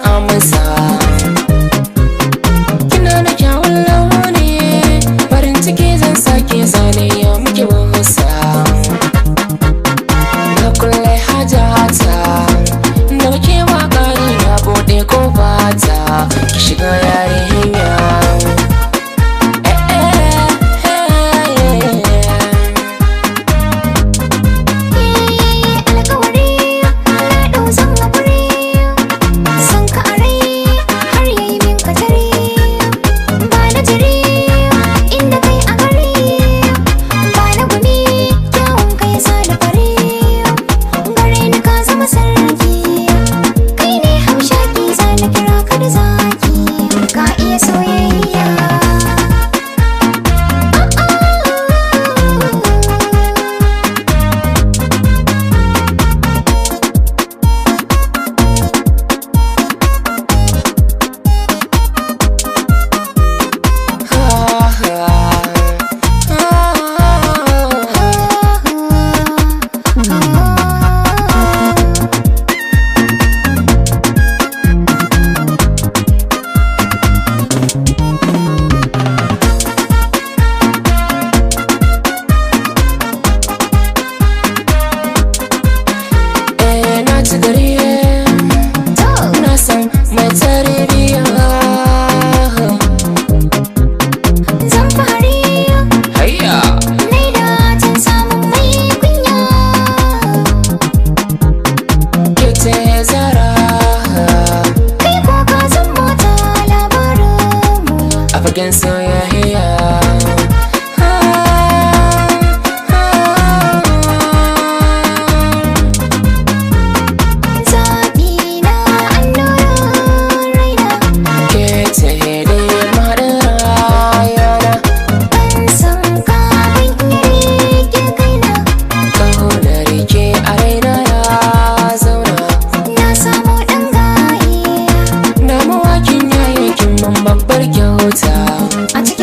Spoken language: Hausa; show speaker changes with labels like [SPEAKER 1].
[SPEAKER 1] amsa. Kina da kyawun launi, farin ciki zan sake zane ya muke wasa. Na kulle hajata, da muke waka na bude kofata, ki shiga yarinya. Fagen soyayya
[SPEAKER 2] zaɓi na annoran raina,
[SPEAKER 1] ke ce dai maɗaya
[SPEAKER 2] ban san ka ban rike kaina,
[SPEAKER 1] ƙaunar ke a raina ya zauna.
[SPEAKER 2] na samu ɗan gaye
[SPEAKER 1] na mawakin yayin kin babbar kyauta.
[SPEAKER 2] a cikin